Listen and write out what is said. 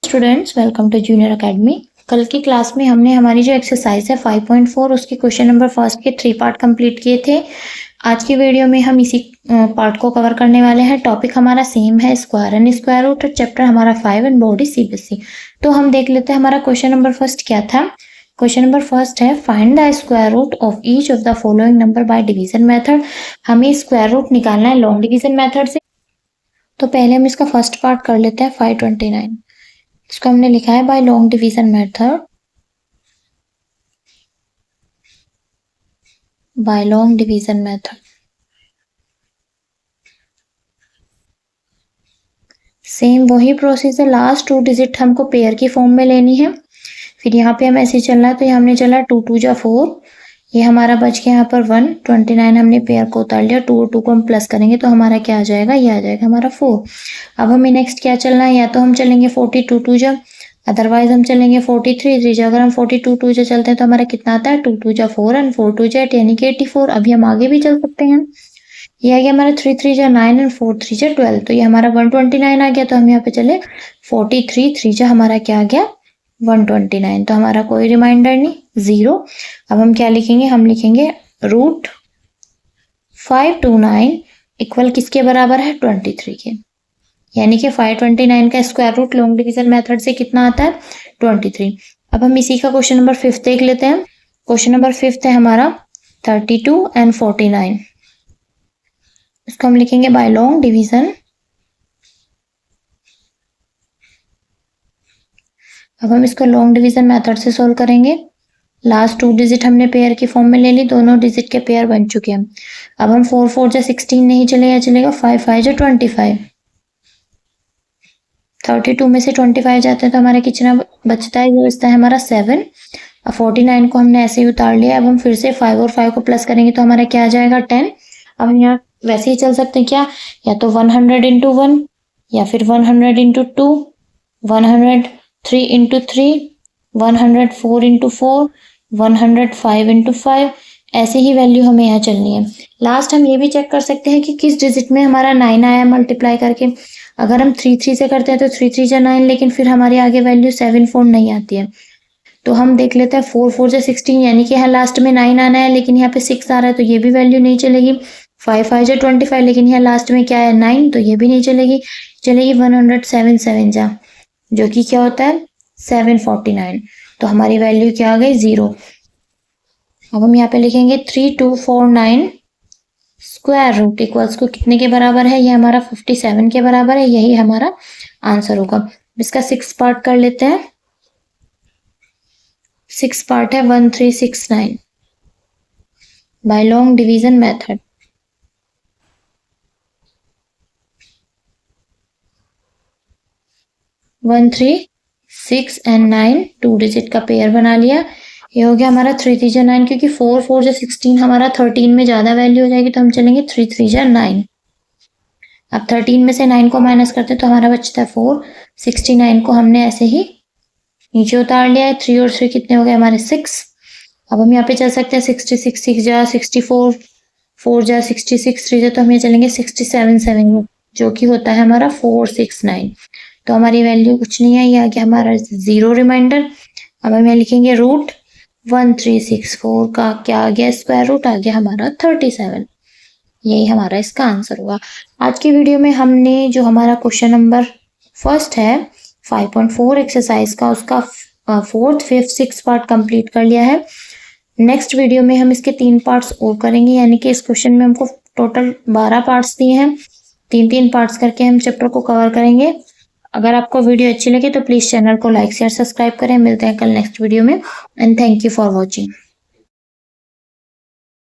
Students, welcome to junior academy. कल की class में हमने हमारी जो एक्सरसाइज है 5.4 उसके क्वेश्चन नंबर फर्स्ट के 3 पार्ट कंप्लीट किए थे। आज की वीडियो में हम इसी पार्ट को कवर करने वाले हैं। टॉपिक हमारा सेम है, स्क्वायर एंड स्क्वायर रूट, और चैप्टर हमारा 5 एंड बोर्ड इज सीबीएसई। तो हम देख लेते हैं हमारा क्वेश्चन नंबर फर्स्ट क्या था। क्वेश्चन नंबर फर्स्ट है, find the square root of each of the following number by division method. हमें स्क्वायर रूट निकालना है लॉन्ग डिवीजन मेथड से। तो पहले हम इसका फर्स्ट पार्ट कर लेते हैं 529। इसको हमने लिखा है by long division method, by long division method. Same वही प्रोसेस है, लास्ट 2 डिजिट हमको पेयर की फॉर्म में लेनी है। फिर यहाँ पे हम ऐसे चलना है, तो यहाँ हमने चला 2 2 जा 4, ये हमारा बच गया यहाँ पर 1। 29 हमने पेयर को उतार लिया, 2 और 2 को हम प्लस करेंगे तो हमारा क्या आ जाएगा, ये आ जाएगा हमारा 4। अब हमें नेक्स्ट क्या चलना है, या तो हम चलेंगे 42 2 जा, अदरवाइज हम चलेंगे 43 3 जा। अगर हम 42 2 जा चलते हैं तो हमारा कितना आता है, 2 2 जा 4 एंड 4 2 जा 8 यानी कि 84। अभी हम आगे भी चल सकते हैं। ये आ गया हमारा 3 3 जा 9 एंड 4 3 जा 12, तो ये हमारा 129 आ गया। तो हम यहाँ पे चले 43 3 जा हमारा क्या आ गया, 129। तो हमारा कोई रिमाइंडर नहीं, 0। अब हम क्या लिखेंगे, हम लिखेंगे रूट 529 इक्वल किसके बराबर है, 23 के। यानी कि 529 का square root long division method से कितना आता है, 23। अब हम इसी का क्वेश्चन नंबर 5 देख लेते हैं। क्वेश्चन नंबर 5 है हमारा 32 एंड 49। इसको हम लिखेंगे बाय लॉन्ग डिवीजन। अब हम इसको लॉन्ग डिवीजन मेथड से सोल्व करेंगे। लास्ट 2 डिजिट हमने पेयर की फॉर्म में ले ली, दोनों डिजिट के पेयर बन चुके हैं। अब हम 4 4 जा 16 नहीं चलेगा, चलेगा 5 5 जा 25। 32 में से 25 जाते हैं तो हमारा कितना बचता है, ये बचता है हमारा 7। अब 49 को हमने ऐसे ही उतार लिया। अब हम फिर से 5 और 5 को प्लस करेंगे तो हमारा क्या आ जाएगा, 10। अब हम यहाँ वैसे ही चल सकते हैं क्या, या तो 100 इंटू 1, या फिर 100 इंटू 2, 103 इंटू 3, 104 इंटू 4, 105 इंटू 5। ऐसे ही वैल्यू हमें यहाँ चलनी है। लास्ट हम ये भी चेक कर सकते हैं कि किस डिजिट में हमारा 9 आया मल्टीप्लाई करके। अगर हम 3 3 से करते हैं तो 3 3 जा 9, लेकिन फिर हमारे आगे वैल्यू 7 4 नहीं आती है। तो हम देख लेते हैं 4 4 जा 16, यानी कि यहाँ लास्ट में 9 आना है, लेकिन यहाँ पे 6 आ रहा है तो ये भी वैल्यू नहीं चलेगी। 5 5 जा 25, लेकिन यहाँ लास्ट में क्या है 9, तो ये भी नहीं चलेगी। चलेगी 107 7 जा, जो कि क्या होता है 749। तो हमारी वैल्यू क्या आ गई, 0। अब हम यहाँ पे लिखेंगे 3249 स्क्वायर रूट इक्वल्स को कितने के बराबर है, ये हमारा 57 के बराबर है। यही हमारा आंसर होगा। इसका 6 पार्ट कर लेते हैं। 6 पार्ट है 1369 by long division method. One 3 6 and 9 2 digit का पेयर बना लिया। ये हो गया हमारा 3 3 जा 9, क्योंकि 4 4 जा 16 हमारा 13 में ज्यादा वैल्यू हो जाएगी, तो हम चलेंगे 3 3 जा 9। अब 13 में से 9 को माइनस करते तो हमारा बचता है 4। 69 को हमने ऐसे ही नीचे उतार लिया है। 3 और 3 कितने हो गए हमारे 6। अब हम यहाँ पे चल सकते हैं 66 6 जा 64, 4 जा 66 3 जा, तो हम ये चलेंगे 67 7, जो कि होता है हमारा 469। तो हमारी वैल्यू कुछ नहीं है, ये आ गया हमारा 0 रिमाइंडर। अब हम यहाँ लिखेंगे रूट 1364 का क्या आ गया, स्क्वायर रूट आ गया हमारा 37। यही हमारा इसका आंसर होगा। आज की वीडियो में हमने जो हमारा क्वेश्चन नंबर फर्स्ट है 5.4 एक्सरसाइज का, उसका 4th 5th 6th part complete कर लिया है। नेक्स्ट वीडियो में हम इसके 3 पार्ट्स और करेंगे, यानी कि इस क्वेश्चन में हमको टोटल 12 पार्ट्स दिए हैं। 3 पार्ट्स करके हम चैप्टर को कवर करेंगे। अगर आपको वीडियो अच्छी लगे तो प्लीज़ चैनल को लाइक शेयर सब्सक्राइब करें। मिलते हैं कल नेक्स्ट वीडियो में, and thank you for watching.